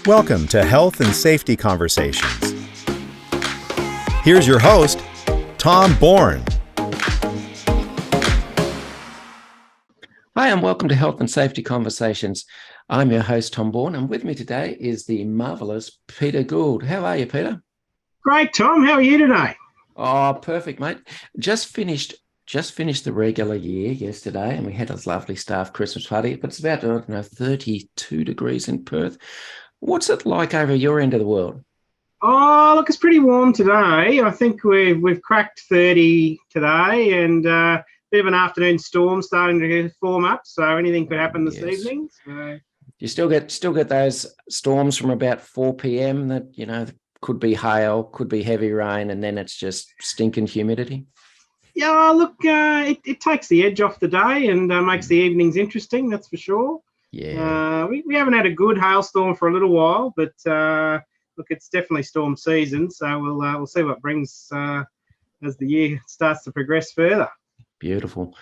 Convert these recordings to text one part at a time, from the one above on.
Welcome to Health and Safety Conversations. Here's your host, Tom Bourne. Hi, and welcome to Health and Safety Conversations. I'm your host, Tom Bourne, and with me today is the marvellous Peter Gould. How are you, Peter? Great, Tom. How are you today? Oh, perfect, mate. Just finished the regular year yesterday, and we had a lovely staff Christmas party. But it's about 32 degrees in Perth. What's it like over your end of the world? Oh, look, it's pretty warm today. I think we've cracked 30 today, and a bit of an afternoon storm starting to form up. So anything could happen this evening. So. You still get those storms from about 4 p.m. that could be hail, could be heavy rain, and then it's just stinking humidity. Yeah, look, it takes the edge off the day and makes the evenings interesting. That's for sure. Yeah. We haven't had a good hailstorm for a little while, but look, it's definitely storm season. So we'll see what brings as the year starts to progress further. Beautiful,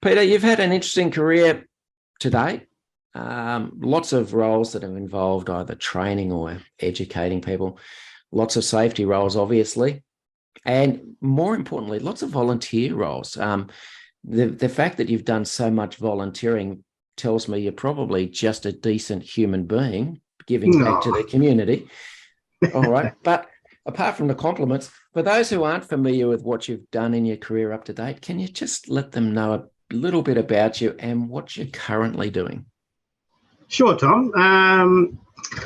Peter. You've had an interesting career today. Lots of roles that have involved either training or educating people. Lots of safety roles, obviously, and more importantly, lots of volunteer roles. The fact that you've done so much volunteering tells me you're probably just a decent human being giving back to the community. All right. But apart from the compliments, for those who aren't familiar with what you've done in your career up to date, can you just let them know a little bit about you and what you're currently doing? Sure, Tom.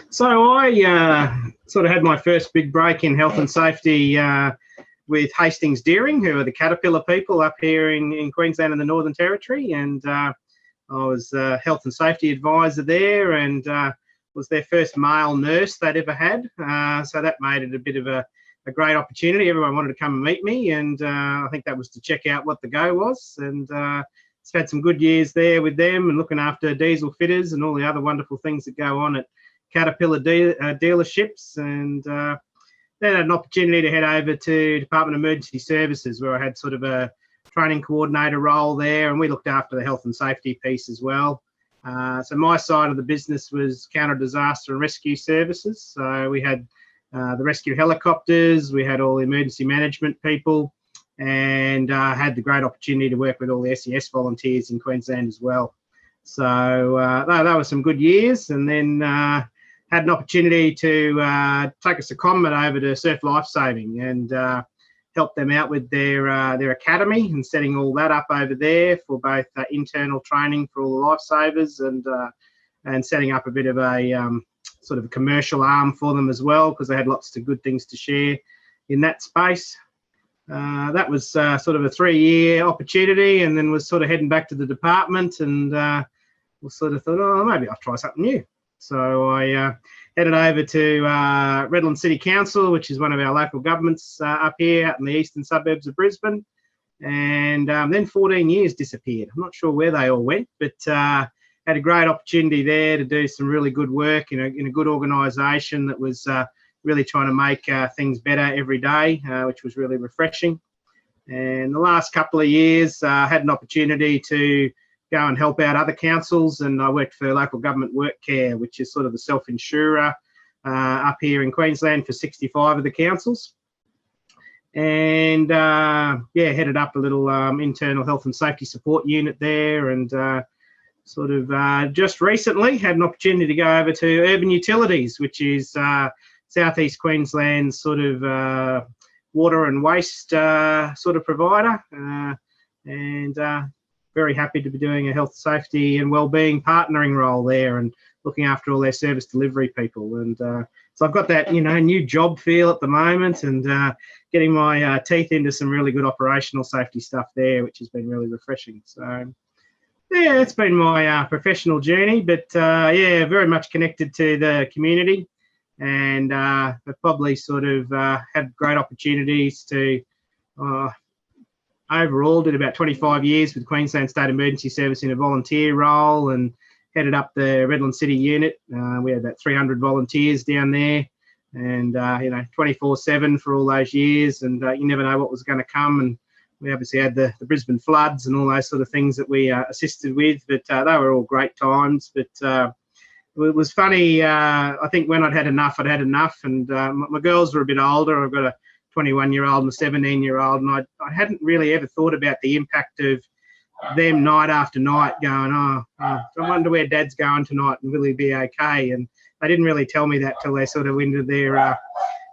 So I sort of had my first big break in health and safety with Hastings Deering, who are the Caterpillar people up here in Queensland and the Northern Territory. And I was a health and safety advisor there and was their first male nurse they'd ever had. So that made it a bit of a great opportunity. Everyone wanted to come and meet me, and I think that was to check out what the go was. And it's had some good years there with them and looking after diesel fitters and all the other wonderful things that go on at Caterpillar dealerships. And then had an opportunity to head over to Department of Emergency Services, where I had sort of a training coordinator role there, and we looked after the health and safety piece as well. So my side of the business was counter disaster and rescue services. So we had the rescue helicopters, we had all the emergency management people, and had the great opportunity to work with all the SES volunteers in Queensland as well. So that was some good years. And then had an opportunity to take a secondment over to Surf Lifesaving and help them out with their academy and setting all that up over there for both internal training for all the lifesavers and setting up a bit of a sort of a commercial arm for them as well, because they had lots of good things to share in that space. That was sort of a 3-year opportunity, and then was sort of heading back to the department, and we sort of thought, oh, maybe I'll try something new. So I headed over to Redland City Council, which is one of our local governments up here out in the eastern suburbs of Brisbane. And then 14 years disappeared. I'm not sure where they all went, but had a great opportunity there to do some really good work in a good organisation that was really trying to make things better every day, which was really refreshing. And the last couple of years, I had an opportunity to go and help out other councils, and I worked for Local Government Work Care, which is sort of the self-insurer up here in Queensland for 65 of the councils. And headed up a little internal health and safety support unit there, and just recently had an opportunity to go over to Urban Utilities, which is Southeast Queensland's sort of water and waste sort of provider, and very happy to be doing a health, safety and wellbeing partnering role there and looking after all their service delivery people. And so I've got that, new job feel at the moment, and getting my teeth into some really good operational safety stuff there, which has been really refreshing. So, yeah, it's been my professional journey, but very much connected to the community, and I've probably sort of had great opportunities to overall did about 25 years with Queensland State Emergency Service in a volunteer role, and headed up the Redland City unit. We had about 300 volunteers down there, and 24/7 for all those years, and you never know what was going to come. And we obviously had the Brisbane floods and all those sort of things that we assisted with, but they were all great times. But it was funny. I think when I'd had enough, and my girls were a bit older. I've got a 21-year-old and a 17-year-old, and I hadn't really ever thought about the impact of them night after night going, I wonder where Dad's going tonight, and will he be okay? And they didn't really tell me that till they sort of into their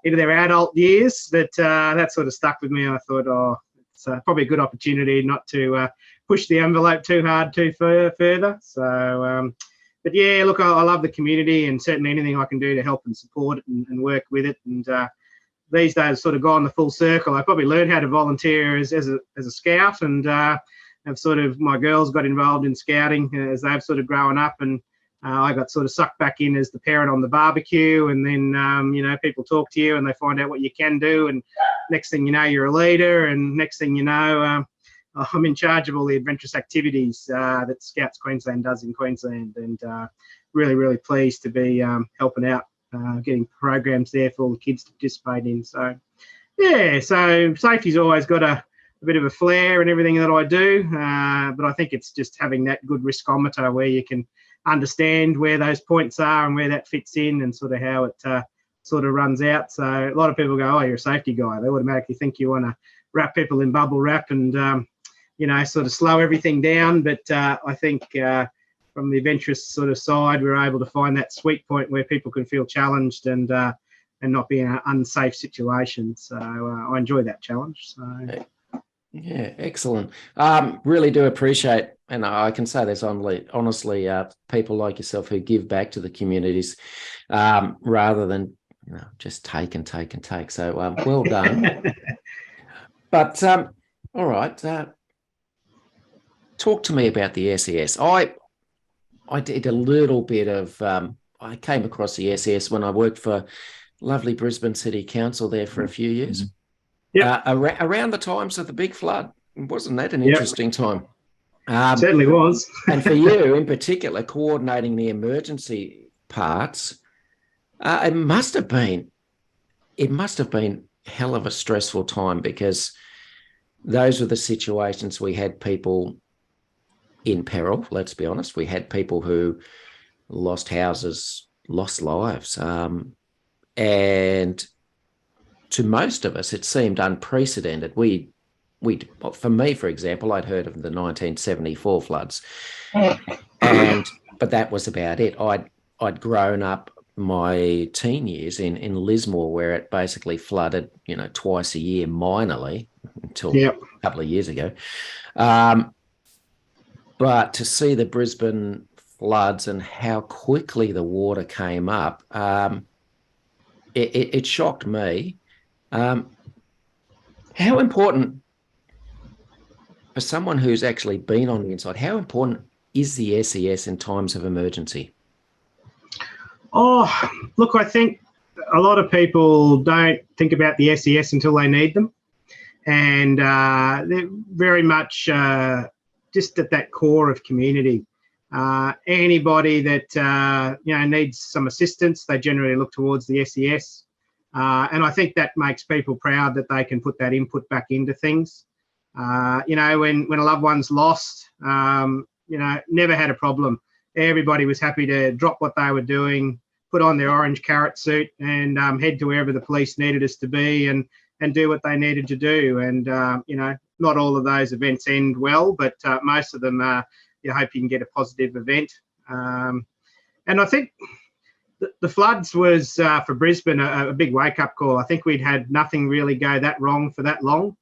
adult years. But that sort of stuck with me. And I thought, it's probably a good opportunity not to push the envelope too hard, too further. So, but yeah, look, I love the community, and certainly anything I can do to help and support it and work with it. And these days, I've sort of gone the full circle. I probably learned how to volunteer as a scout, and my girls got involved in scouting as they've sort of grown up, and I got sort of sucked back in as the parent on the barbecue. And then people talk to you and they find out what you can do, and next thing you know, you're a leader, and next thing you know, I'm in charge of all the adventurous activities that Scouts Queensland does in Queensland, and really, really pleased to be helping out, getting programs there for all the kids to participate in. So yeah, so safety's always got a bit of a flair in everything that I do, but I think it's just having that good riskometer where you can understand where those points are and where that fits in, and sort of how it sort of runs out. So a lot of people go, you're a safety guy. They automatically think you want to wrap people in bubble wrap and sort of slow everything down. But I think from the adventurous sort of side, we're able to find that sweet point where people can feel challenged and not be in an unsafe situation. So I enjoy that challenge. So. Yeah, excellent. Really do appreciate, and I can say there's honestly people like yourself who give back to the communities rather than just take and take and take. So well done. But all right, talk to me about the SES. I did a little bit of. I came across the SES when I worked for lovely Brisbane City Council there for a few years. Yep. Around the times of the big flood. Wasn't that an interesting time? Certainly was. And for you in particular, coordinating the emergency parts, it must have been hell of a stressful time, because those were the situations we had people in peril, let's be honest. We had people who lost houses, lost lives. And to most of us, it seemed unprecedented. For me, for example, I'd heard of the 1974 floods, but that was about it. I'd grown up my teen years in Lismore, where it basically flooded, twice a year minorly until a couple of years ago. But to see the Brisbane floods and how quickly the water came up, it shocked me. How important, for someone who's actually been on the inside, how important is the SES in times of emergency? Oh, look, I think a lot of people don't think about the SES until they need them. And they're very much just at that core of community. Anybody that, needs some assistance, they generally look towards the SES. And I think that makes people proud that they can put that input back into things. When a loved one's lost, never had a problem. Everybody was happy to drop what they were doing, put on their orange carrot suit, and head to wherever the police needed us to be and do what they needed to do. And, not all of those events end well, but most of them, you hope you can get a positive event. And I think the floods was, for Brisbane, a big wake-up call. I think we'd had nothing really go that wrong for that long.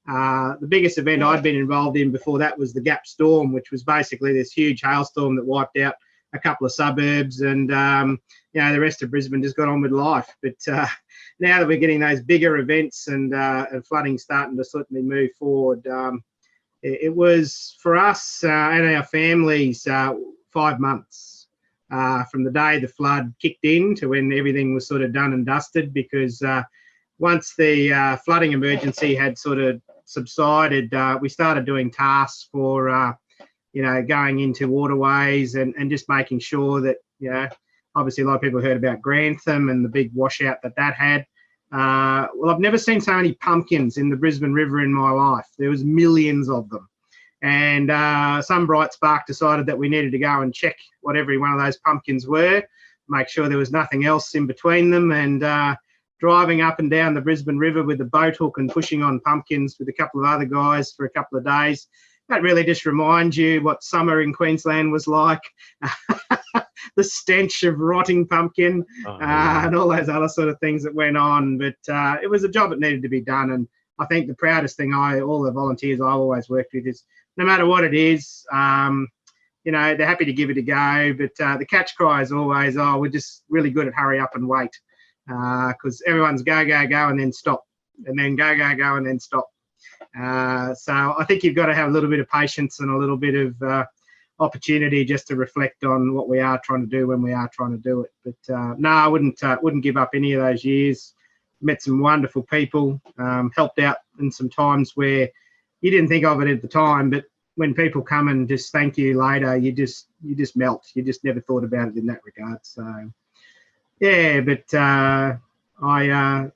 The biggest event I'd been involved in before that was the Gap Storm, which was basically this huge hailstorm that wiped out a couple of suburbs, and the rest of Brisbane just got on with life. But now that we're getting those bigger events and flooding starting to certainly move forward, it was for us and our families 5 months. From the day the flood kicked in to when everything was sort of done and dusted, because once the flooding emergency had sort of subsided, we started doing tasks for, going into waterways and just making sure that, obviously a lot of people heard about Grantham and the big washout that had. Well, I've never seen so many pumpkins in the Brisbane River in my life. There was millions of them. And some bright spark decided that we needed to go and check what every one of those pumpkins were, make sure there was nothing else in between them. And driving up and down the Brisbane River with a boat hook and pushing on pumpkins with a couple of other guys for a couple of days, that really just reminds you what summer in Queensland was like. The stench of rotting pumpkin and all those other sort of things that went on. But it was a job that needed to be done. And I think the proudest thing all the volunteers I've always worked with is no matter what it is, you know, they're happy to give it a go. But the catch cry is always, oh, we're just really good at hurry up and wait, because everyone's go, go, go and then stop, and then go, go, go and then stop. So I think you've got to have a little bit of patience and a little bit of opportunity just to reflect on what we are trying to do when we are trying to do it. But no, I wouldn't give up any of those years. Met some wonderful people, helped out in some times where you didn't think of it at the time, but when people come and just thank you later, you just melt. You just never thought about it in that regard. So yeah, but I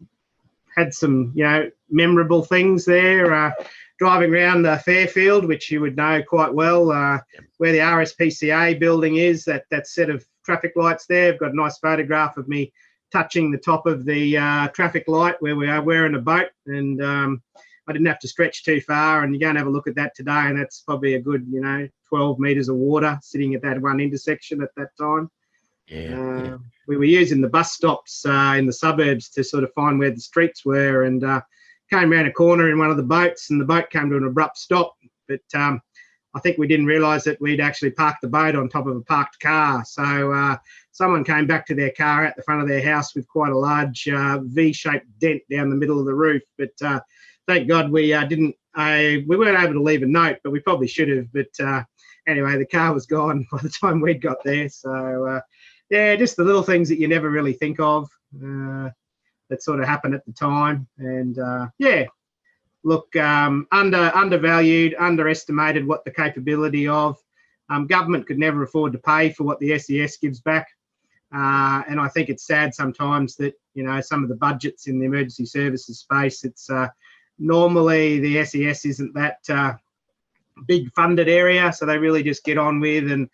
had some, you know, memorable things there. Driving around the Fairfield, which you would know quite well, where the RSPCA building is, that set of traffic lights there. I've got a nice photograph of me touching the top of the traffic light where we are wearing a boat, and I didn't have to stretch too far. And you go and have a look at that today, and that's probably a good, you know, 12 metres of water sitting at that one intersection at that time. Yeah. We were using the bus stops in the suburbs to sort of find where the streets were, and came around a corner in one of the boats, and the boat came to an abrupt stop. But I think we didn't realise that we'd actually parked the boat on top of a parked car. So someone came back to their car at the front of their house with quite a large V-shaped dent down the middle of the roof. But thank God we didn't. We weren't able to leave a note, but we probably should have. But anyway, the car was gone by the time we'd got there. So yeah, just the little things that you never really think of. That sort of happened at the time. And yeah, look, undervalued, underestimated what the capability of. Government could never afford to pay for what the SES gives back. And I think it's sad sometimes that, you know, some of the budgets in the emergency services space, it's normally the SES isn't that big funded area. So they really just get on with and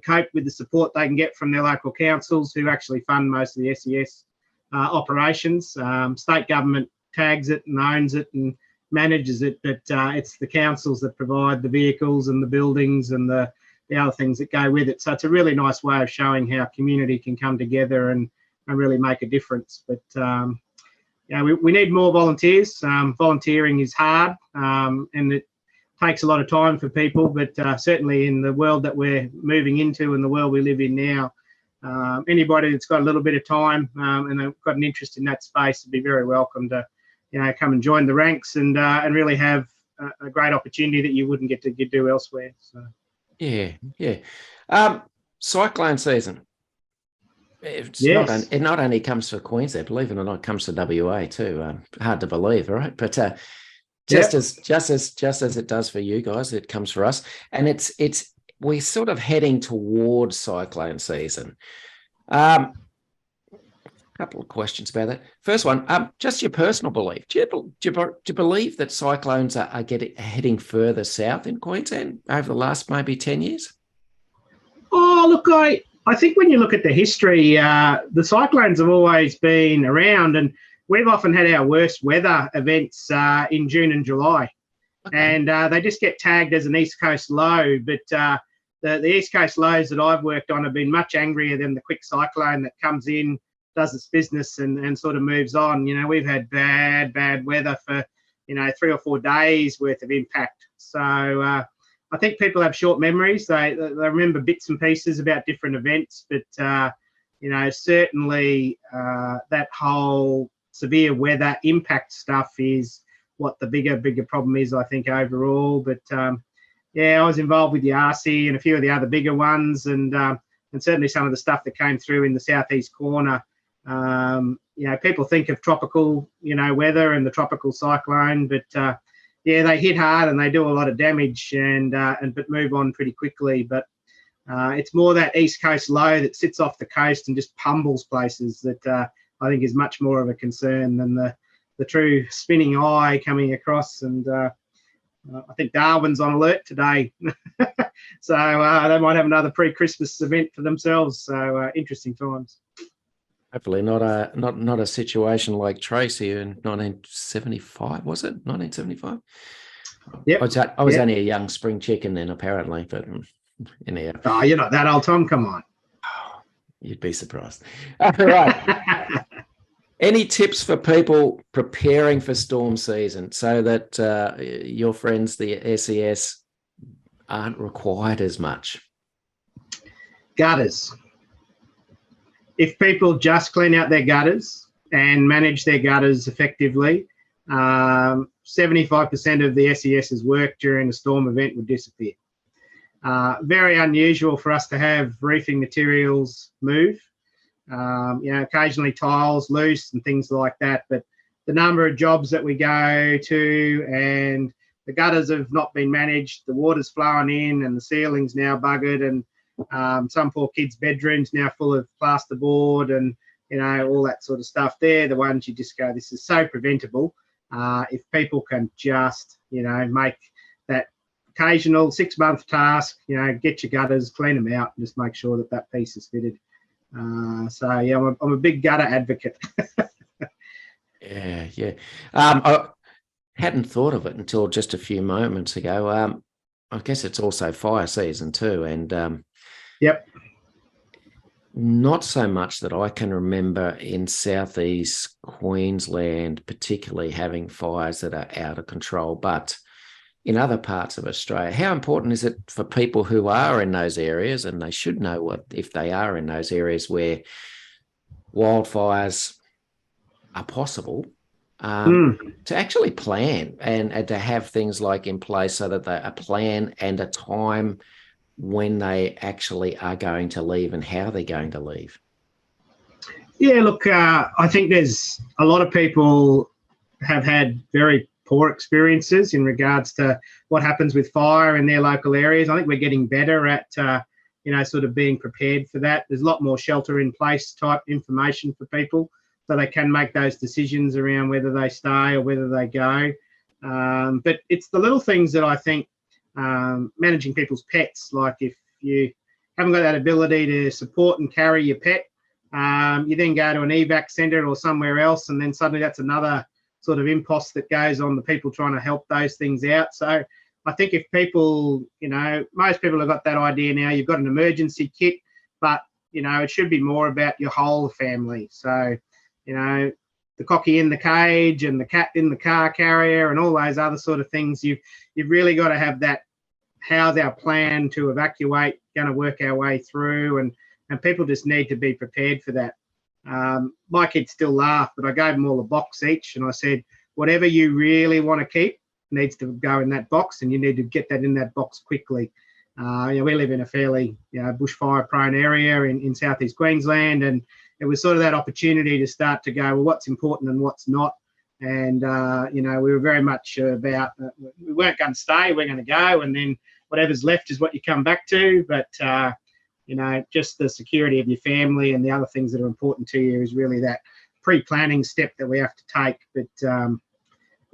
cope with the support they can get from their local councils, who actually fund most of the SES operations. State government tags it and owns it and manages it, but it's the councils that provide the vehicles and the buildings and the other things that go with it. So it's a really nice way of showing how community can come together and really make a difference. But yeah, we need more volunteers. Volunteering is hard, and it takes a lot of time for people, but certainly in the world that we're moving into and the world we live in now, anybody that's got a little bit of time and they've got an interest in that space would be very welcome to, you know, come and join the ranks and really have a great opportunity that you wouldn't get to do elsewhere. So yeah. Cyclone season. It's yes. it not only comes for Queensland, believe it or not, it comes to WA too. Hard to believe, right? But just as it does for you guys, it comes for us, and we're sort of heading towards cyclone season. Couple of questions about that. First one, just your personal belief. Do you believe that cyclones are heading further south in Queensland over the last maybe 10 years? Oh, look, I think when you look at the history, the cyclones have always been around, and we've often had our worst weather events in June and July. Okay. And they just get tagged as an East Coast low, but the East Coast lows that I've worked on have been much angrier than the quick cyclone that comes in, does its business and sort of moves on. You know, we've had bad weather for, you know, 3 or 4 days worth of impact. So I think people have short memories. They remember bits and pieces about different events, but, you know, certainly that whole severe weather impact stuff is what the bigger problem is, I think, overall. But yeah, I was involved with the RC and a few of the other bigger ones, and certainly some of the stuff that came through in the southeast corner. You know, people think of tropical, you know, weather and the tropical cyclone, but yeah, they hit hard and they do a lot of damage but move on pretty quickly. But it's more that East Coast low that sits off the coast and just pummels places that I think is much more of a concern than the true spinning eye coming across. And I think Darwin's on alert today. So they might have another pre-Christmas event for themselves. So interesting times. Hopefully not a situation like Tracy in 1975, was it? 1975? Yep. I was only a young spring chicken then, apparently, but anyhow. Oh, you're not that old, Tom. Come on. You'd be surprised. All right. Any tips for people preparing for storm season so that your friends, the SES, aren't required as much? Gutters. If people just clean out their gutters and manage their gutters effectively, 75% of the SES's work during a storm event would disappear. Very unusual for us to have roofing materials move. Occasionally tiles loose and things like that, but the number of jobs that we go to and the gutters have not been managed, the water's flowing in and the ceiling's now buggered, and some poor kid's bedroom's now full of plasterboard and, all that sort of stuff. They're the ones you just go, this is so preventable. If people can just, make that occasional 6-month task, get your gutters, clean them out, and just make sure that piece is fitted. I'm a big gutter advocate. Yeah. I hadn't thought of it until just a few moments ago. I guess it's also fire season too, and yep. Not so much that I can remember in southeast Queensland, particularly having fires that are out of control, but in other parts of Australia. How important is it for people who are in those areas, and they should know what if they are in those areas where wildfires are possible, to actually plan and to have things like in place so that a plan and a time when they actually are going to leave and how they're going to leave? Yeah, look, I think there's a lot of people have had very poor experiences in regards to what happens with fire in their local areas. I think we're getting better at, sort of being prepared for that. There's a lot more shelter in place type information for people so they can make those decisions around whether they stay or whether they go. But it's the little things that I think managing people's pets, like if you haven't got that ability to support and carry your pet, you then go to an evac centre or somewhere else, and then suddenly that's another sort of impost that goes on the people trying to help those things out. So I think if people, most people have got that idea now, you've got an emergency kit, but, it should be more about your whole family. So, the cocky in the cage and the cat in the car carrier and all those other sort of things, you've really got to have that, how's our plan to evacuate going to work our way through, and people just need to be prepared for that. My kids still laugh, but I gave them all a box each, and I said, whatever you really want to keep needs to go in that box, and you need to get that in that box quickly. We live in a fairly bushfire prone area in southeast Queensland, and it was sort of that opportunity to start to go, well, what's important and what's not. And, we were very much about, we weren't going to stay, we're going to go, and then whatever's left is what you come back to. But, just the security of your family and the other things that are important to you is really that pre-planning step that we have to take. But,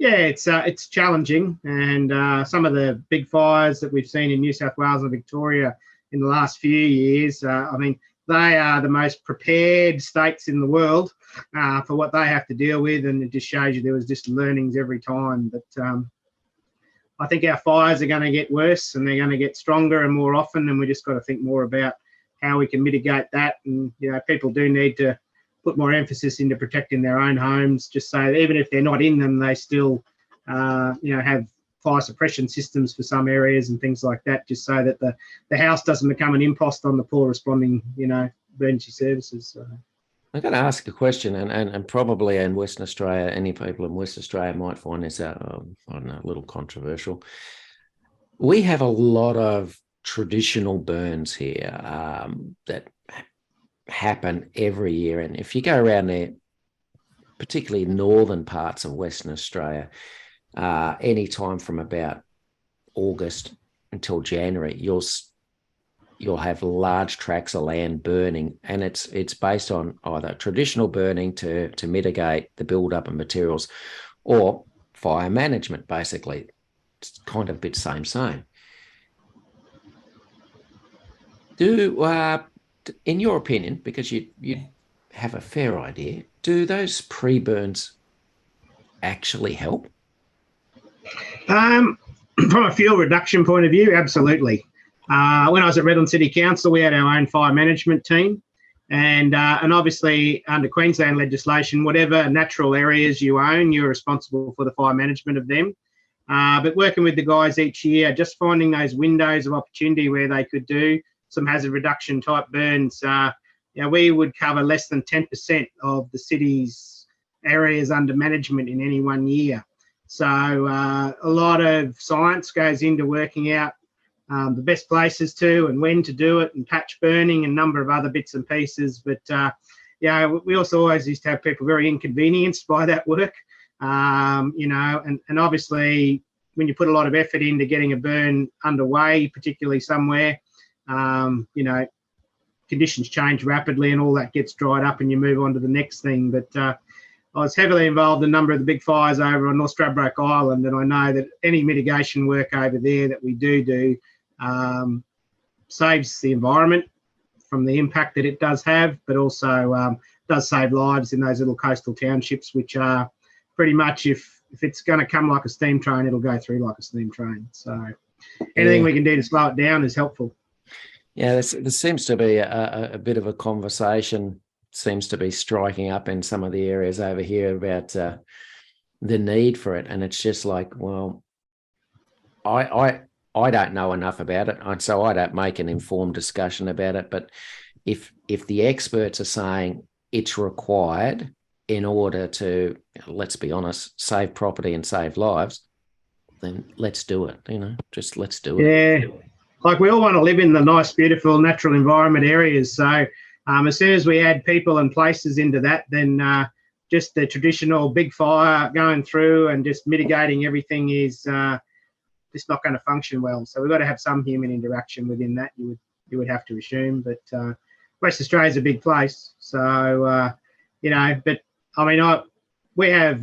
it's challenging. And some of the big fires that we've seen in New South Wales and Victoria in the last few years, they are the most prepared states in the world for what they have to deal with, and it just shows you there was just learnings every time. But I think our fires are going to get worse, and they're going to get stronger and more often, and we just got to think more about how we can mitigate that. And people do need to put more emphasis into protecting their own homes, just so that even if they're not in them, they still have fire suppression systems for some areas and things like that, just so that the house doesn't become an impost on the poor responding emergency services. So I'm going to ask a question, and probably in Western Australia, any people in Western Australia might find this out, a little controversial. We have a lot of traditional burns here that happen every year. And if you go around there, particularly northern parts of Western Australia, any time from about August until January, you'll have large tracts of land burning, and it's based on either traditional burning to mitigate the buildup of materials or fire management, basically. it's kind of a bit same. Do in your opinion, because you have a fair idea, do those pre-burns actually help? From a fuel reduction point of view, absolutely. When I was at Redland City Council, we had our own fire management team, and obviously under Queensland legislation, whatever natural areas you own, you're responsible for the fire management of them. But working with the guys each year, just finding those windows of opportunity where they could do some hazard reduction type burns, we would cover less than 10% of the city's areas under management in any 1 year. So a lot of science goes into working out the best places to and when to do it, and patch burning and a number of other bits and pieces. But we also always used to have people very inconvenienced by that work, and obviously when you put a lot of effort into getting a burn underway, particularly somewhere, conditions change rapidly and all that gets dried up and you move on to the next thing. But I was heavily involved in a number of the big fires over on North Stradbroke Island, and I know that any mitigation work over there that we do saves the environment from the impact that it does have, but also does save lives in those little coastal townships, which are pretty much, if it's going to come like a steam train, it'll go through like a steam train. So anything we can do to slow it down is helpful. Yeah, there seems to be a bit of a conversation seems to be striking up in some of the areas over here about the need for it, and it's just like, well, I don't know enough about it, and so I don't make an informed discussion about it. But if the experts are saying it's required in order to, let's be honest, save property and save lives, then let's do it. Just let's do it. Yeah. Like, we all want to live in the nice, beautiful, natural environment areas. So as soon as we add people and places into that, then just the traditional big fire going through and just mitigating everything is just not going to function well. So we've got to have some human interaction within that, you would have to assume. But West Australia's a big place. So, but I mean, we have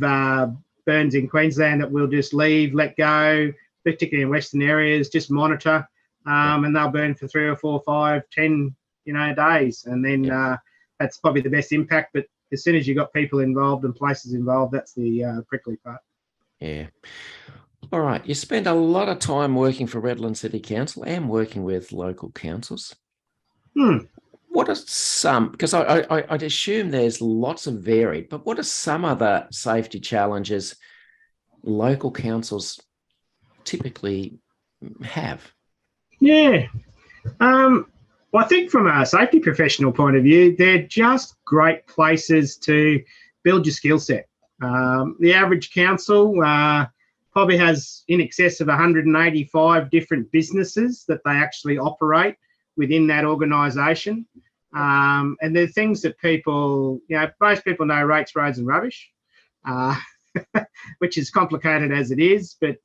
burns in Queensland that we'll just leave, let go, particularly in Western areas, just monitor. And they'll burn for 3 or 4, 5, 10, days. And then that's probably the best impact. But as soon as you've got people involved and places involved, that's the prickly part. Yeah. All right. You spend a lot of time working for Redland City Council and working with local councils. What are some, because I'd assume there's lots of varied, but what are some of the safety challenges local councils typically have? Yeah. Well, I think from a safety professional point of view, they're just great places to build your skill set. The average council probably has in excess of 185 different businesses that they actually operate within that organisation. And they're things that people, most people know rates, roads and rubbish, which is complicated as it is, but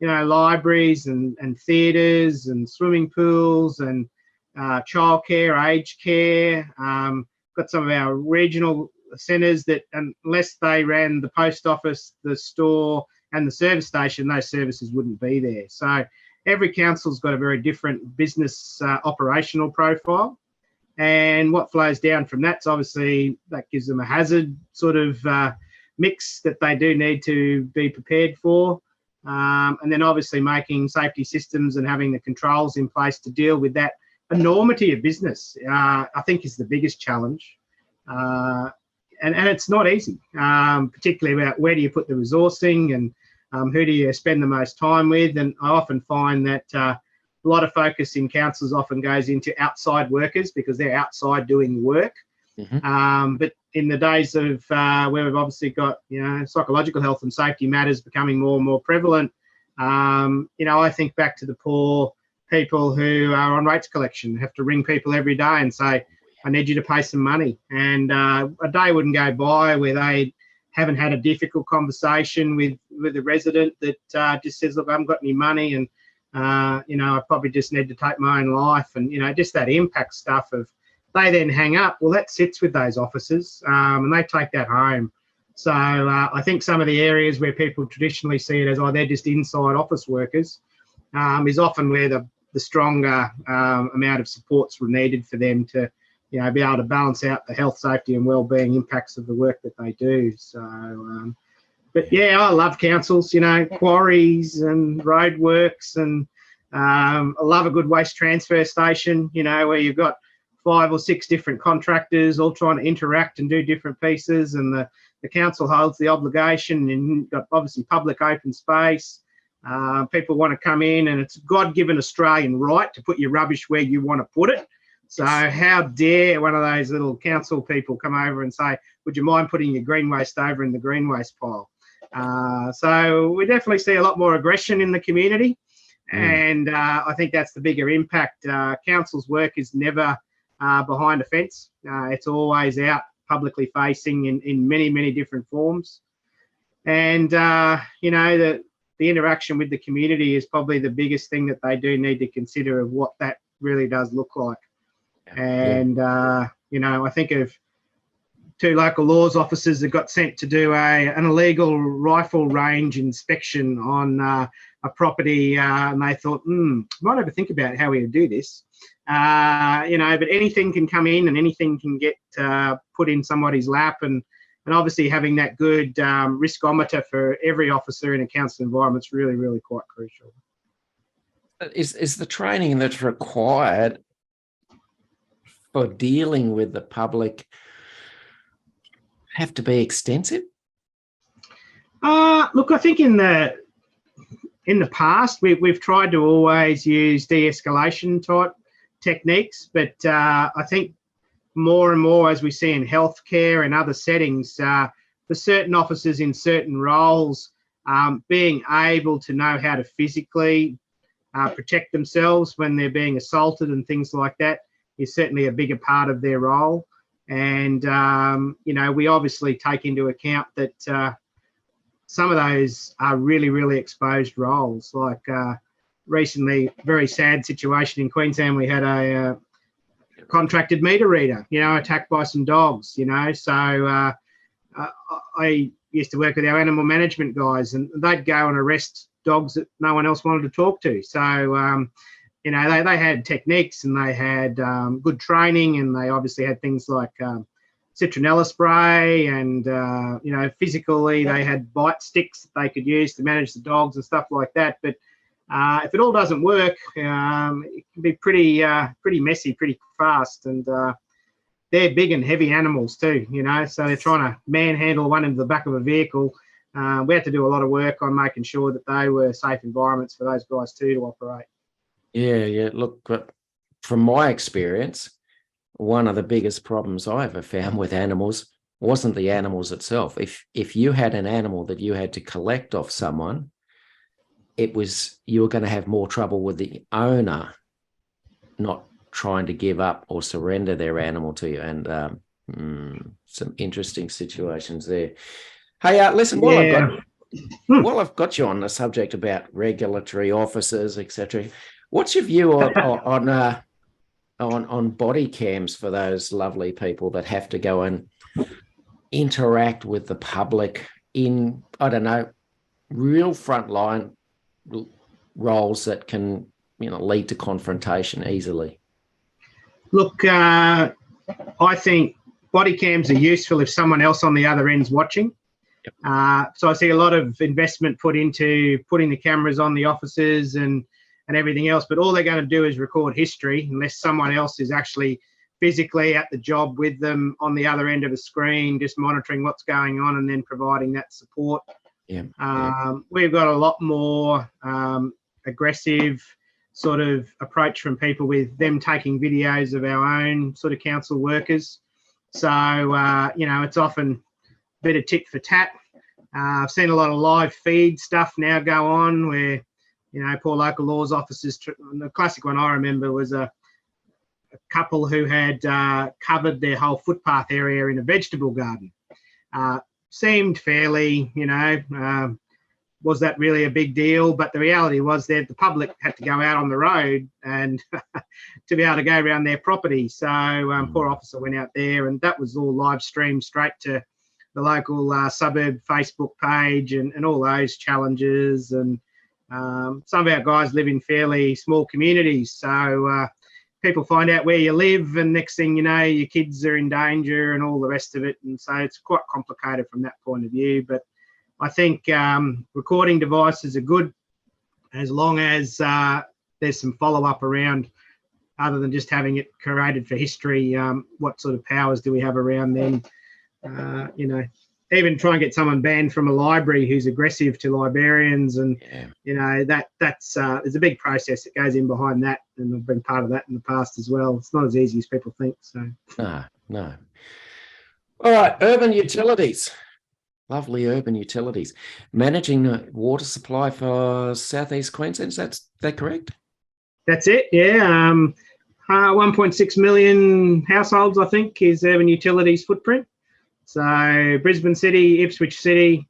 libraries and theatres and swimming pools and childcare, aged care. Got some of our regional centres that, unless they ran the post office, the store and the service station, those services wouldn't be there. So every council's got a very different business operational profile. And what flows down from that's obviously that gives them a hazard sort of mix that they do need to be prepared for. And then obviously making safety systems and having the controls in place to deal with that enormity of business, I think is the biggest challenge. And it's not easy, particularly about where do you put the resourcing and who do you spend the most time with. And I often find that a lot of focus in councils often goes into outside workers because they're outside doing work. Mm-hmm. But in the days of where we've obviously got, psychological health and safety matters becoming more and more prevalent, I think back to the poor people who are on rates collection, have to ring people every day and say, I need you to pay some money. And a day wouldn't go by where they haven't had a difficult conversation with a resident that just says, look, I haven't got any money and, I probably just need to take my own life. And, just that impact stuff of they then hang up. Well, that sits with those officers and they take that home. So I think some of the areas where people traditionally see it as, oh, they're just inside office workers, is often where the stronger amount of supports were needed for them to, be able to balance out the health, safety and wellbeing impacts of the work that they do. So, but yeah, I love councils, quarries and roadworks, and I love a good waste transfer station, where you've got 5 or 6 different contractors all trying to interact and do different pieces, and the council holds the obligation, and you've got obviously public open space. People want to come in, and it's God-given Australian right to put your rubbish where you want to put it. So how dare one of those little council people come over and say, would you mind putting your green waste over in the green waste pile? So we definitely see a lot more aggression in the community. And I think that's the bigger impact. Council's work is never behind a fence. It's always out publicly facing in many, many different forms. And, the interaction with the community is probably the biggest thing that they do need to consider of what that really does look like. And, I think of 2 local laws officers that got sent to do an illegal rifle range inspection on a property, and they thought, might have to think about how we would do this. But anything can come in and anything can get put in somebody's lap, and obviously having that good riskometer for every officer in a council environment is really, really quite crucial. Is the training that's required for dealing with the public have to be extensive? Look, I think in the past we've tried to always use de-escalation type techniques, but I think more and more, as we see in healthcare and other settings, for certain officers in certain roles, being able to know how to physically protect themselves when they're being assaulted and things like that is certainly a bigger part of their role. And, we obviously take into account that some of those are really, really exposed roles. Like recently, very sad situation in Queensland, we had a contracted meter reader, attacked by some dogs, So I used to work with our animal management guys, and they'd go and arrest dogs that no one else wanted to talk to. So, they had techniques and they had good training, and they obviously had things like citronella spray and, physically they had bite sticks that they could use to manage the dogs and stuff like that. But if it all doesn't work, it can be pretty messy, pretty fast. And they're big and heavy animals too, so they're trying to manhandle one into the back of a vehicle. We had to do a lot of work on making sure that they were safe environments for those guys too to operate. Yeah. Look, from my experience, one of the biggest problems I ever found with animals wasn't the animals itself. If you had an animal that you had to collect off someone, you were going to have more trouble with the owner not trying to give up or surrender their animal to you. And some interesting situations there. Hey, listen, while I've got you on the subject about regulatory officers, etc., what's your view on body cams for those lovely people that have to go and interact with the public in, I don't know, real frontline roles that can, lead to confrontation easily? Look, I think body cams are useful if someone else on the other end's watching. Yep. So I see a lot of investment put into putting the cameras on the officers and everything else, but all they're going to do is record history unless someone else is actually physically at the job with them on the other end of the screen, just monitoring what's going on and then providing that support. We've got a lot more aggressive sort of approach from people with them taking videos of our own sort of council workers. So, it's often a bit of tit for tat. I've seen a lot of live feed stuff now go on where, poor local laws officers. The classic one I remember was a couple who had covered their whole footpath area in a vegetable garden. Seemed fairly, was that really a big deal? But the reality was that the public had to go out on the road and to be able to go around their property. So poor officer went out there, and that was all live streamed straight to local suburb Facebook page and all those challenges. And some of our guys live in fairly small communities, so people find out where you live, and next thing you know, your kids are in danger and all the rest of it. And so it's quite complicated from that point of view. But I think recording devices are good as long as there's some follow-up around, other than just having it created for history. What sort of powers do we have around them? Even try and get someone banned from a library who's aggressive to librarians, and that's there's a big process that goes in behind that, and I've been part of that in the past as well. It's not as easy as people think. So no. All right, urban utilities. Lovely urban utilities. Managing the water supply for Southeast Queensland, is that correct? That's it, yeah. 1.6 million households, I think, is urban utilities footprint. So Brisbane City, Ipswich City,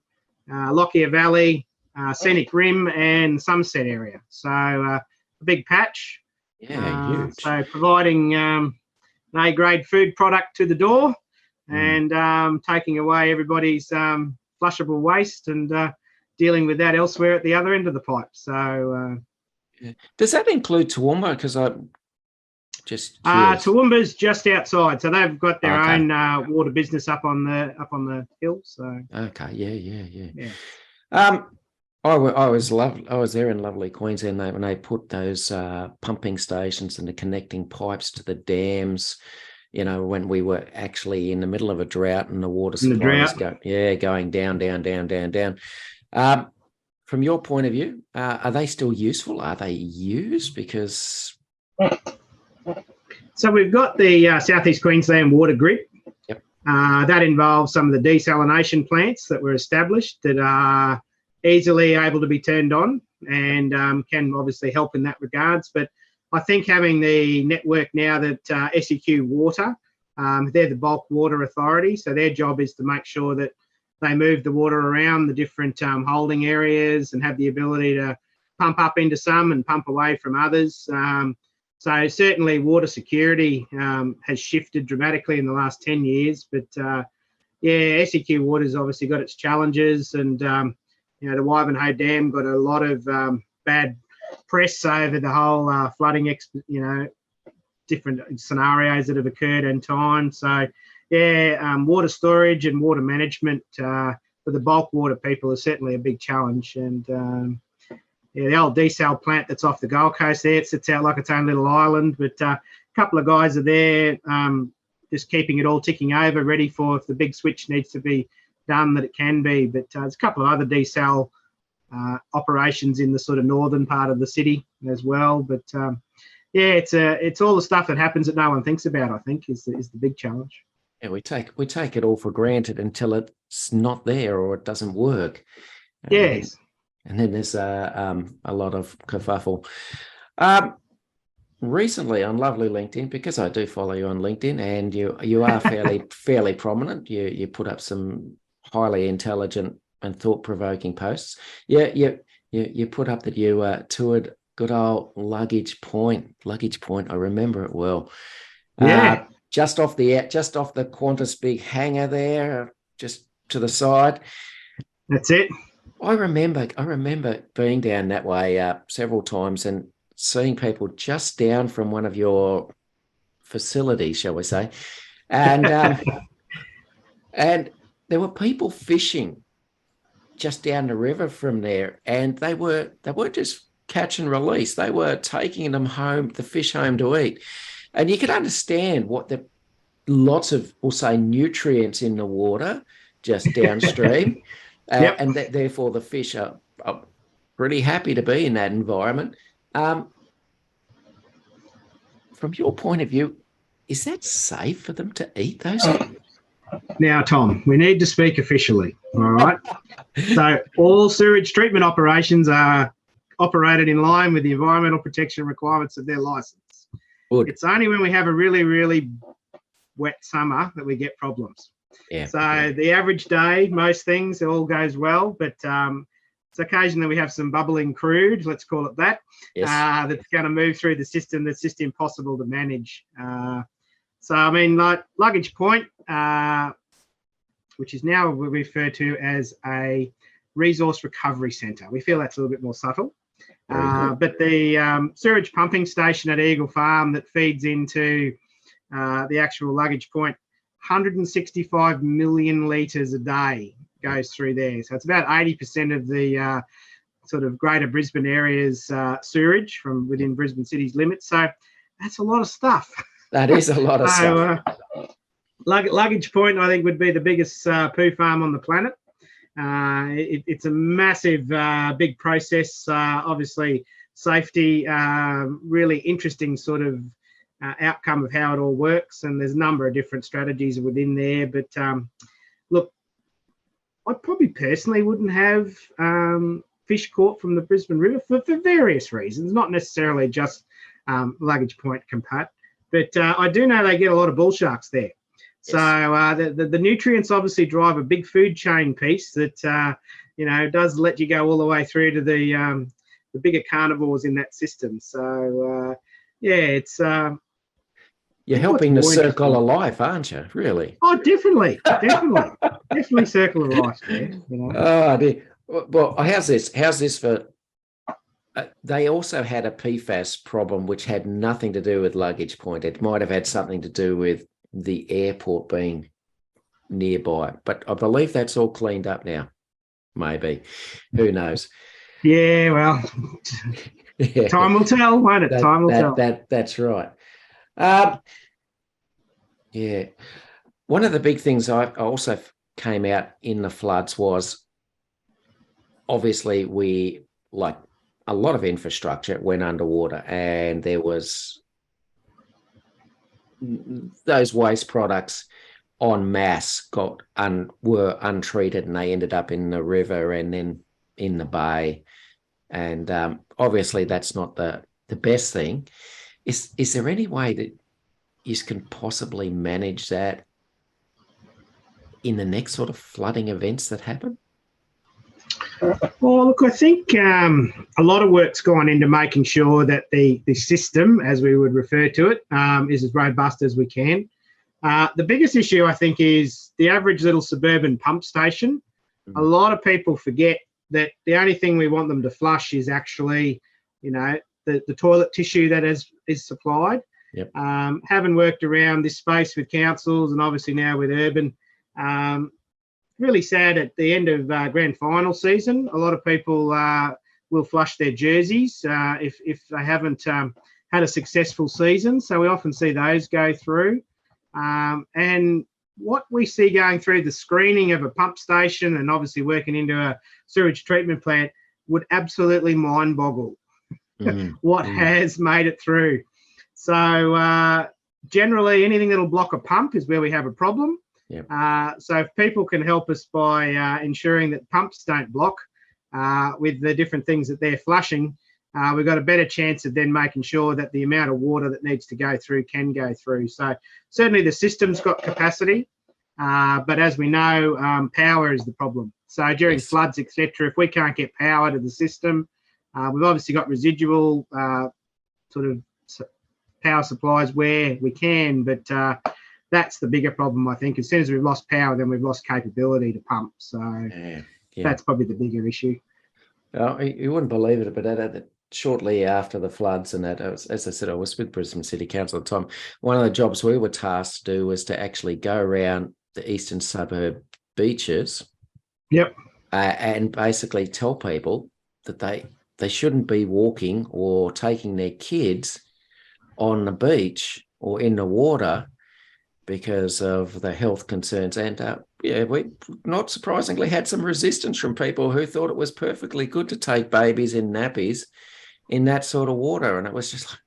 Lockyer Valley, Scenic Rim, and Sunset area. So a big patch. Yeah, huge. So providing A-grade food product to the door, and taking away everybody's flushable waste and dealing with that elsewhere at the other end of the pipe. So does that include Toowoomba? Because I'm just curious. Toowoomba's just outside, so they've got their own water business up on the hill. So okay, yeah. I was there in lovely Queensland when they put those pumping stations and the connecting pipes to the dams. When we were actually in the middle of a drought and the water supply was going down. From your point of view, are they still useful? Are they used? Because so we've got the Southeast Queensland Water Grid. Yep. That involves some of the desalination plants that were established that are easily able to be turned on, and can obviously help in that regards. But I think having the network now that SEQ Water, they're the bulk water authority, so their job is to make sure that they move the water around the different holding areas and have the ability to pump up into some and pump away from others. So certainly water security has shifted dramatically in the last 10 years. But SEQ Water's obviously got its challenges, and the Wivenhoe Dam got a lot of bad press over the whole flooding, different scenarios that have occurred in time. So water storage and water management for the bulk water people is certainly a big challenge. And the old desal plant that's off the Gold Coast there, it sits out like its own little island, but a couple of guys are there just keeping it all ticking over, ready for if the big switch needs to be done, that it can be. But there's a couple of other desal operations in the sort of northern part of the city as well. But it's all the stuff that happens that no one thinks about, I think, is the big challenge. Yeah, we take it all for granted until it's not there or it doesn't work. Yes. And then there's a lot of kerfuffle. Recently on lovely LinkedIn, because I do follow you on LinkedIn, and you are fairly prominent. You put up some highly intelligent and thought-provoking posts. You put up that you toured good old Luggage Point. I remember it well. Yeah. Just off the Qantas big hangar there, just to the side. That's it. I remember being down that way several times and seeing people just down from one of your facilities, shall we say, and and there were people fishing just down the river from there, and they weren't just catch and release. They were taking them home, the fish home to eat, and you could understand what the lots of, we'll say, nutrients in the water just downstream. Yep. And therefore the fish are pretty happy to be in that environment. From your point of view, is that safe for them to eat those? Now, Tom, we need to speak officially, all right? So all sewage treatment operations are operated in line with the environmental protection requirements of their licence. Good. It's only when we have a really, really wet summer that we get problems. Yeah. So the average day, most things, it all goes well, but it's occasionally we have some bubbling crude, let's call it that, Yes. that's going to move through the system that's just impossible to manage. So, I mean, like Luggage Point, which is now referred to as a resource recovery centre. We feel that's a little bit more subtle. But the sewage pumping station at Eagle Farm that feeds into the actual luggage point, 165 million litres a day goes through there. So it's about 80% of the sort of greater Brisbane area's sewerage from within Brisbane City's limits. So that's a lot of stuff. That is a lot of stuff. Luggage point, I think, would be the biggest poo farm on the planet. It's a massive, big process. Obviously, safety, really interesting sort of outcome of how it all works. And there's a number of different strategies within there. But look, I probably personally wouldn't have fish caught from the Brisbane River for various reasons, not necessarily just luggage point compat. But I do know they get a lot of bull sharks there. So the nutrients obviously drive a big food chain piece that does let you go all the way through to the bigger carnivores in that system. So it's you're helping the circle of life, aren't you? Really? Oh, definitely, definitely circle of life. Yeah, Oh dear. Well, how's this? How's this for? They also had a PFAS problem, which had nothing to do with luggage point. It might have had something to do with the airport being nearby, but I believe that's all cleaned up now. Maybe, who knows? Yeah, well, time will tell, won't it? Time will tell. That's right. Yeah, one of the big things I also came out in the floods was obviously we, like a lot of infrastructure, went underwater, and there was those waste products en masse were untreated, and they ended up in the river and then in the bay. And obviously that's not the best thing. Is there any way that you can possibly manage that in the next sort of flooding events that happen? Well, look, I think a lot of work's gone into making sure that the system, as we would refer to it, is as robust as we can. The biggest issue, I think, is the average little suburban pump station. A lot of people forget that the only thing we want them to flush is actually, the toilet tissue that is supplied. Yep. Having worked around this space with councils and obviously now with urban, really sad at the end of grand final season, a lot of people will flush their jerseys if they haven't had a successful season. So we often see those go through. And what we see going through the screening of a pump station and obviously working into a sewage treatment plant would absolutely mind boggle what has made it through. So generally anything that'll block a pump is where we have a problem. Yep. So if people can help us by ensuring that pumps don't block with the different things that they're flushing, we've got a better chance of then making sure that the amount of water that needs to go through can go through. So certainly the system's got capacity, but as we know, power is the problem. So during floods, etc., if we can't get power to the system, we've obviously got residual sort of power supplies where we can, but that's the bigger problem, I think. As soon as we've lost power, then we've lost capability to pump. So that's probably the bigger issue. You wouldn't believe it, but shortly after the floods and that, as I said, I was with Brisbane City Council at the time. One of the jobs we were tasked to do was to actually go around the eastern suburb beaches. Yep. And basically tell people that they shouldn't be walking or taking their kids on the beach or in the water because of the health concerns. And we not surprisingly had some resistance from people who thought it was perfectly good to take babies in nappies in that sort of water. And it was just like,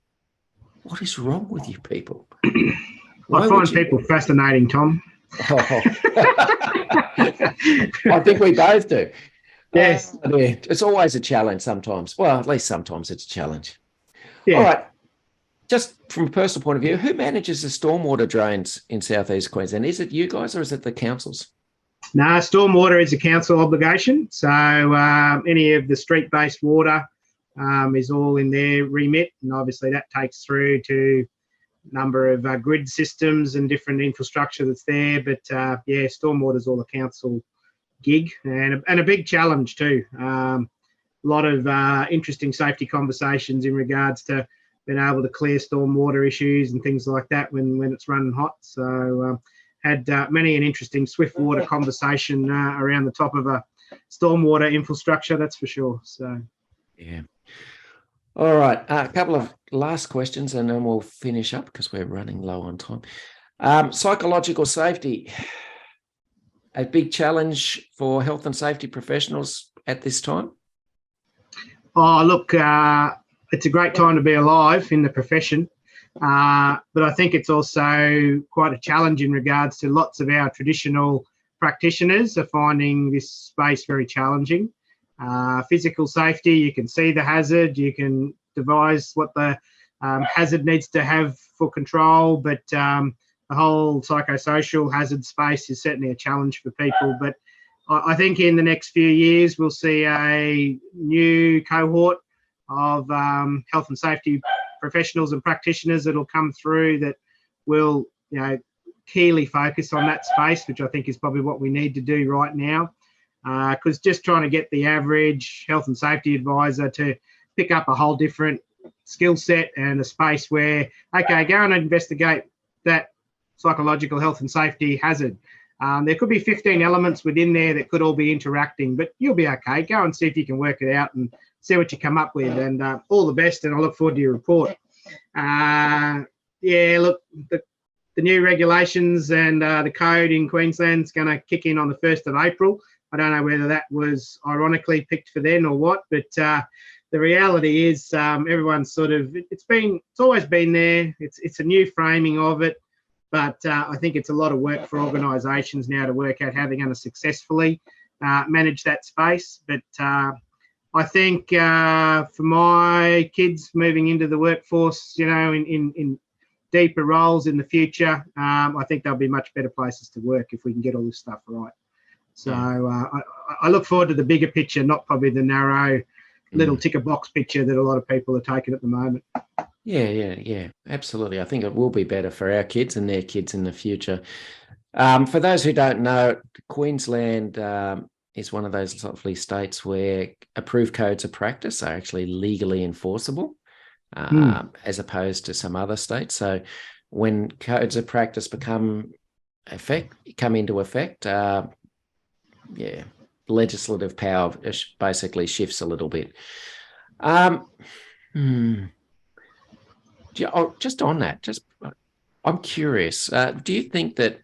what is wrong with you people? I find people fascinating, Tom. Oh. I think we both do. Yes. It's always a challenge sometimes. Well, at least sometimes it's a challenge. Yeah. All right. Just from a personal point of view, who manages the stormwater drains in southeast Queensland? Is it you guys or is it the councils? No, stormwater is a council obligation. So any of the street-based water is all in their remit. And obviously that takes through to number of grid systems and different infrastructure that's there. But yeah, stormwater's all a council gig and a big challenge too. A lot of interesting safety conversations in regards to being able to clear stormwater issues and things like that when it's running hot. So had many an interesting swift water conversation around the top of a stormwater infrastructure, that's for sure. So yeah. All right, a couple of last questions and then we'll finish up because we're running low on time. Psychological safety, a big challenge for health and safety professionals at this time? Oh, look, it's a great time to be alive in the profession, but I think it's also quite a challenge in regards to lots of our traditional practitioners are finding this space very challenging. Physical safety, you can see the hazard, you can devise what the hazard needs to have for control, but the whole psychosocial hazard space is certainly a challenge for people. But I think in the next few years, we'll see a new cohort of health and safety professionals and practitioners that will come through that will, keenly focus on that space, which I think is probably what we need to do right now. Because just trying to get the average health and safety advisor to pick up a whole different skill set and a space where, okay, go and investigate that psychological health and safety hazard. There could be 15 elements within there that could all be interacting, but you'll be okay. Go and see if you can work it out and see what you come up with. And all the best, and I look forward to your report. Yeah, look, the new regulations and the code in Queensland is going to kick in on the 1st of April. I don't know whether that was ironically picked for then or what, but the reality is everyone's sort of, it's always been there. It's a new framing of it, but I think it's a lot of work for organisations now to work out how they're going to successfully manage that space. But I think for my kids moving into the workforce, in deeper roles in the future, I think they'll be much better places to work if we can get all this stuff right. So I look forward to the bigger picture, not probably the narrow little ticker box picture that a lot of people are taking at the moment. Yeah, absolutely. I think it will be better for our kids and their kids in the future. For those who don't know, Queensland is one of those lovely states where approved codes of practice are actually legally enforceable, as opposed to some other states. So when codes of practice come into effect, legislative power basically shifts a little bit. Just on that, I'm curious, do you think that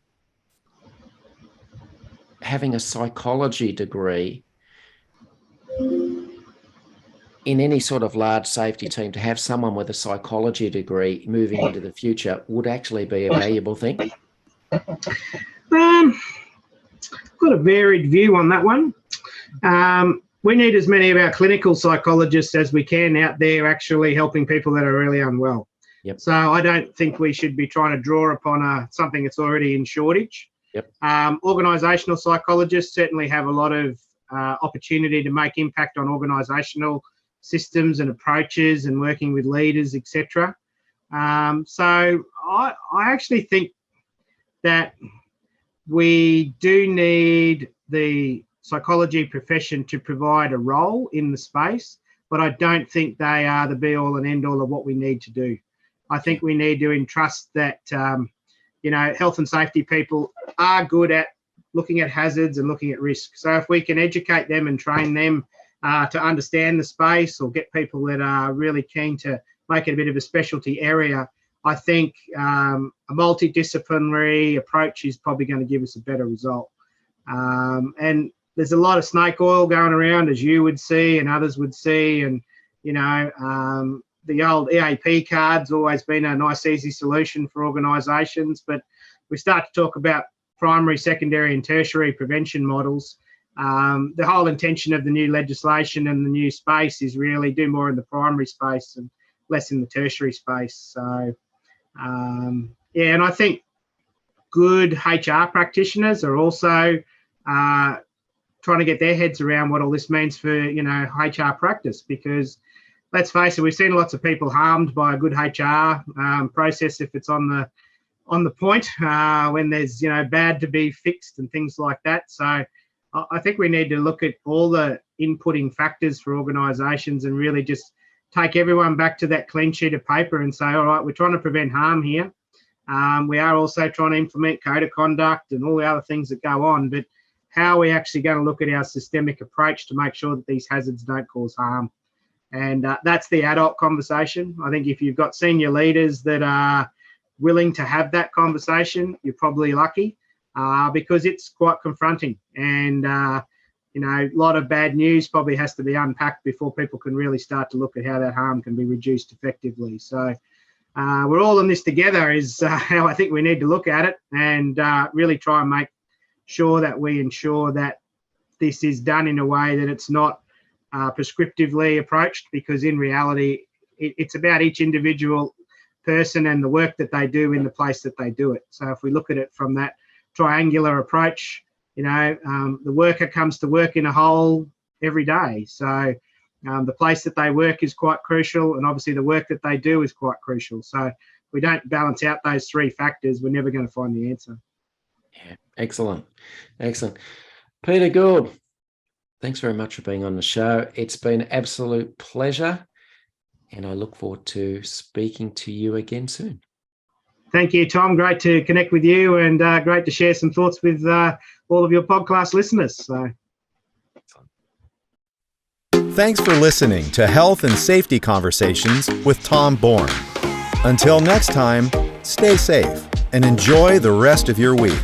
having a psychology degree in any sort of large safety team, to have someone with a psychology degree moving into the future would actually be a valuable thing? Got a varied view on that one. We need as many of our clinical psychologists as we can out there actually helping people that are really unwell. Yep. So I don't think we should be trying to draw upon something that's already in shortage. Yep. Organisational psychologists certainly have a lot of opportunity to make impact on organisational systems and approaches and working with leaders, etc. So I actually think that we do need the psychology profession to provide a role in the space, but I don't think they are the be-all and end-all of what we need to do. I think we need to entrust that, health and safety people are good at looking at hazards and looking at risk. So if we can educate them and train them to understand the space, or get people that are really keen to make it a bit of a specialty area, I think a multidisciplinary approach is probably going to give us a better result. And there's a lot of snake oil going around, as you would see and others would see. And, the old EAP card's always been a nice, easy solution for organisations. But we start to talk about primary, secondary and tertiary prevention models. The whole intention of the new legislation and the new space is really do more in the primary space and less in the tertiary space. So, and I think good HR practitioners are also trying to get their heads around what all this means for, HR practice, because let's face it, we've seen lots of people harmed by a good HR process if it's on the point when there's bad to be fixed and things like that. So I think we need to look at all the inputting factors for organisations and really just take everyone back to that clean sheet of paper and say, all right, we're trying to prevent harm here. We are also trying to implement code of conduct and all the other things that go on, but how are we actually going to look at our systemic approach to make sure that these hazards don't cause harm? And that's the adult conversation. I think if you've got senior leaders that are willing to have that conversation, you're probably lucky because it's quite confronting. And, a lot of bad news probably has to be unpacked before people can really start to look at how that harm can be reduced effectively. So we're all in this together is how I think we need to look at it and really try and make sure that we ensure that this is done in a way that it's not prescriptively approached, because in reality, it's about each individual person and the work that they do in the place that they do it. So if we look at it from that triangular approach, the worker comes to work in a whole every day. So the place that they work is quite crucial, and obviously the work that they do is quite crucial. So if we don't balance out those three factors, we're never going to find the answer. Yeah, excellent. Peter Gould, thanks very much for being on the show. It's been an absolute pleasure, and I look forward to speaking to you again soon. Thank you, Tom. Great to connect with you, and great to share some thoughts with all of your podcast listeners. So, Thanks for listening to Health and Safety Conversations with Tom Bourne. Until next time, stay safe and enjoy the rest of your week.